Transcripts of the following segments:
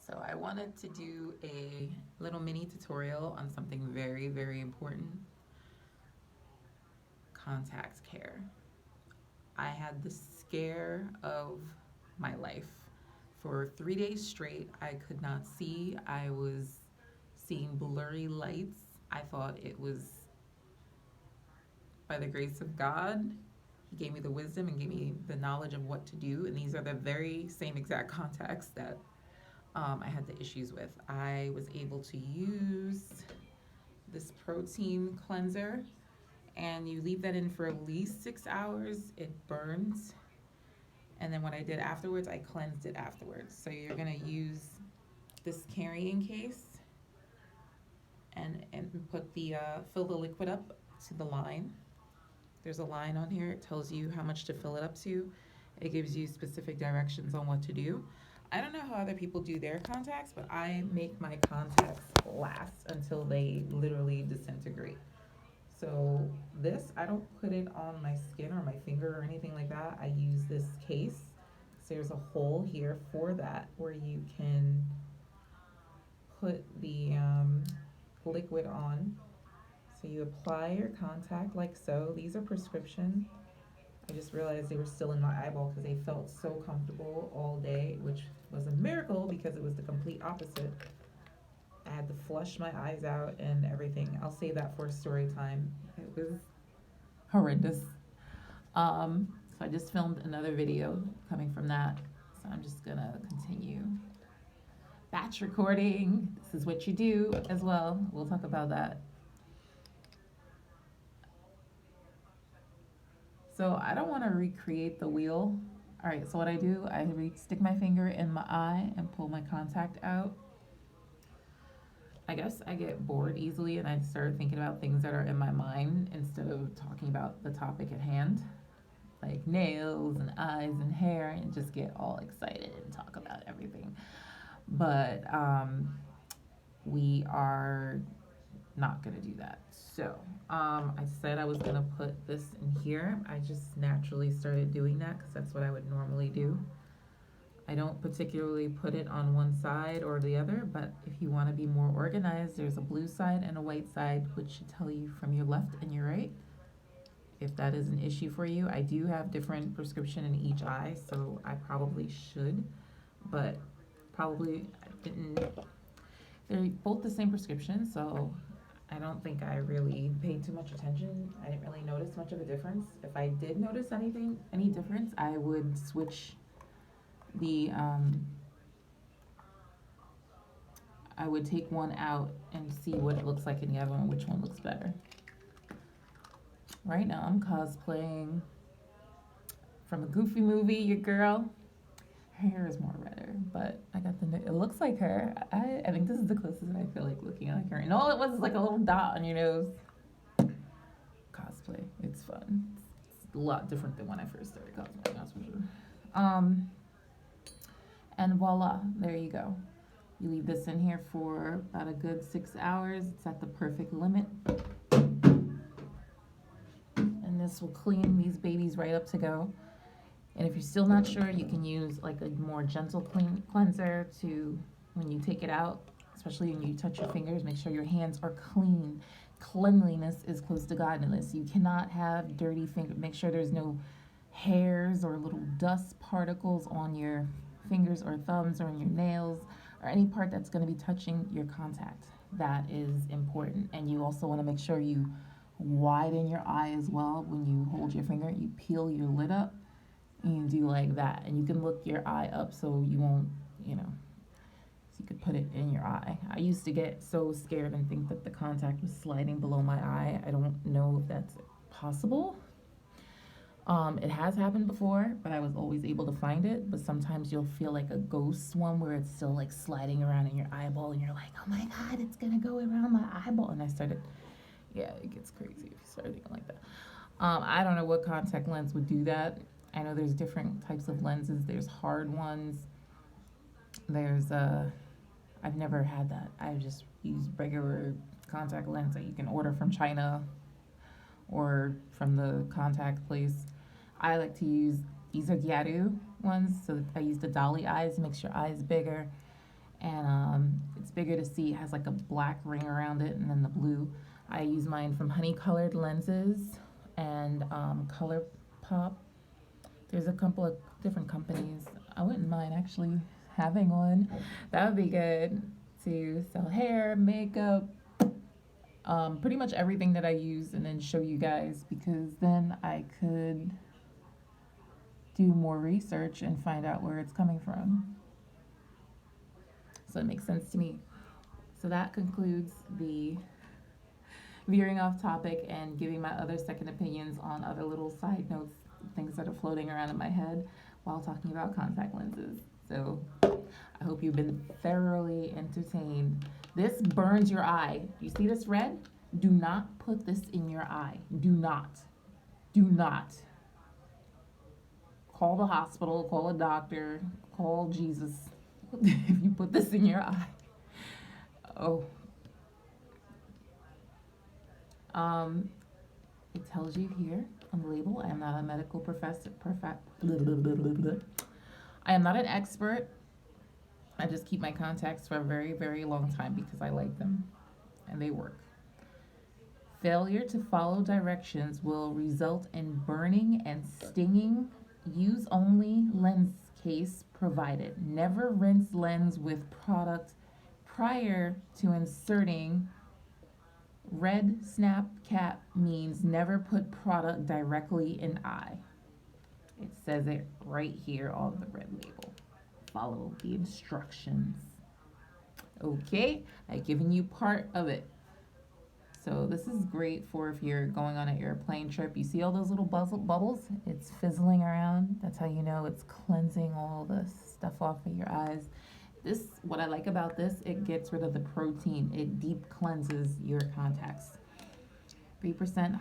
So I wanted to do a little mini tutorial on something very, very important: contact care. I had the scare of my life. For 3 days straight, I could not see. I was seeing blurry lights. I thought it was by the grace of God. He gave me the wisdom and gave me the knowledge of what to do. And these are the very same exact contacts that I had the issues with. I was able to use this protein cleanser, and you leave that in for at least 6 hours. It burns. And then what I did afterwards, I cleansed it afterwards. So you're gonna use this carrying case and put the fill the liquid up to the line. There's a line on here. It tells you how much to fill it up to. It gives you specific directions on what to do. I don't know how other people do their contacts, but I make my contacts last until they literally disintegrate. So this, I don't put it on my skin or my finger or anything like that. I use this case. So there's a hole here for that where you can put the liquid on. So you apply your contact like so. These are prescription. I just realized they were still in my eyeball because they felt so comfortable all day, which was a miracle because it was the complete opposite. I had to flush my eyes out and everything. I'll save that for story time. It was horrendous. So I just filmed another video coming from that. So I'm just gonna continue batch recording. This is what you do as well. We'll talk about that. So I don't want to recreate the wheel. All right, so what I do, I stick my finger in my eye and pull my contact out. I guess I get bored easily and I start thinking about things that are in my mind instead of talking about the topic at hand, like nails and eyes and hair, and just get all excited and talk about everything. But we are not gonna do that. So I said I was gonna put this in here. I just naturally started doing that because that's what I would normally do. I don't particularly put it on one side or the other, but if you want to be more organized, there's a blue side and a white side, which should tell you from your left and your right. If that is an issue for you, I do have different prescription in each eye, so I probably should, but probably didn't. They're both the same prescription, so I don't think I really paid too much attention. I didn't really notice much of a difference. If I did notice any difference, I would switch the I would take one out and see what it looks like in the other one, which one looks better. Right now I'm cosplaying from a Goofy movie, your girl. Her hair is more redder, but I got it looks like her. I think this is the closest I feel like looking like her. And all it was is like a little dot on your nose. Cosplay, it's fun. It's a lot different than when I first started cosplaying, that's for sure. And voila, there you go. You leave this in here for about a good 6 hours. It's at the perfect limit. And this will clean these babies right up to go. And if you're still not sure, you can use like a more gentle cleanser to, when you take it out, especially when you touch your fingers, make sure your hands are clean. Cleanliness is close to godliness. You cannot have dirty fingers. Make sure there's no hairs or little dust particles on your fingers or thumbs or in your nails or any part that's going to be touching your contact. That is important. And you also want to make sure you widen your eye as well. When you hold your finger, you peel your lid up and you do like that. And you can look your eye up so you won't, so you could put it in your eye. I used to get so scared and think that the contact was sliding below my eye. I don't know if that's possible. It has happened before, but I was always able to find it. But sometimes you'll feel like a ghost one where it's still like sliding around in your eyeball and you're like, oh my God, it's gonna go around my eyeball. And I started, yeah, it gets crazy if you start thinking like that. I don't know what contact lens would do that. I know there's different types of lenses. There's hard ones. There's, I've never had that. I've just used regular contact lens that you can order from China or from the contact place. I like to use, these are Gyaru ones, so I use the dolly eyes, makes your eyes bigger, and it's bigger to see. It has like a black ring around it, and then the blue. I use mine from Honey Colored Lenses and Color Pop. There's a couple of different companies. I wouldn't mind actually having one. That would be good to sell hair, makeup, pretty much everything that I use, and then show you guys, because then I could do more research and find out where it's coming from. So it makes sense to me. So that concludes the veering off topic and giving my other second opinions on other little side notes, things that are floating around in my head while talking about contact lenses. So I hope you've been thoroughly entertained. This burns your eye. You see this red? Do not put this in your eye. Do not. Do not. Call the hospital, call a doctor, call Jesus if you put this in your eye. Oh. It tells you here on the label, I am not a medical professor. I am not an expert. I just keep my contacts for a very, very long time because I like them and they work. Failure to follow directions will result in burning and stinging. Use only lens case provided. Never rinse lens with product prior to inserting. Red snap cap means never put product directly in eye. It says it right here on the red label. Follow the instructions. Okay, I've given you part of it. So this is great for if you're going on an airplane trip. You see all those little bubbles? It's fizzling around. That's how you know it's cleansing all the stuff off of your eyes. This, what I like about this, it gets rid of the protein. It deep cleanses your contacts. 3%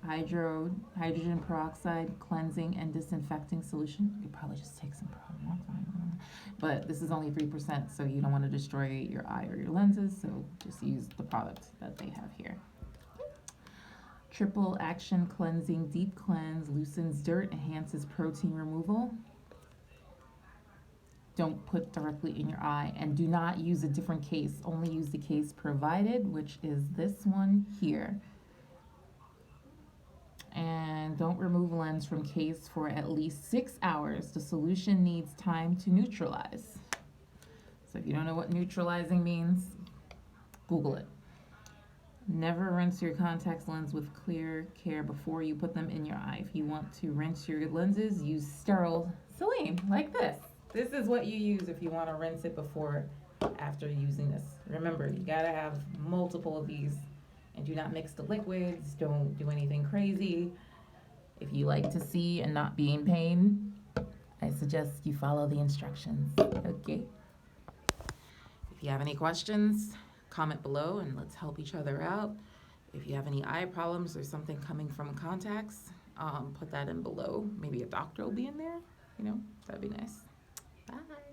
hydrogen peroxide cleansing and disinfecting solution. You could probably just take some peroxide, but this is only 3%, so you don't want to destroy your eye or your lenses, so just use the product that they have here. Triple action cleansing, deep cleanse, loosens dirt, enhances protein removal. Don't put directly in your eye, and do not use a different case. Only use the case provided, which is this one here. And don't remove lens from case for at least 6 hours. The solution needs time to neutralize. So if you don't know what neutralizing means, Google it. Never rinse your contact lens with clear care before you put them in your eye. If you want to rinse your lenses, use sterile saline like this. This is what you use if you want to rinse it before, after using this. Remember, you gotta have multiple of these, and do not mix the liquids. Don't do anything crazy. If you like to see and not be in pain, I suggest you follow the instructions, okay? If you have any questions, comment below and let's help each other out. If you have any eye problems or something coming from contacts, put that in below. Maybe a doctor will be in there, you know, that'd be nice. Bye.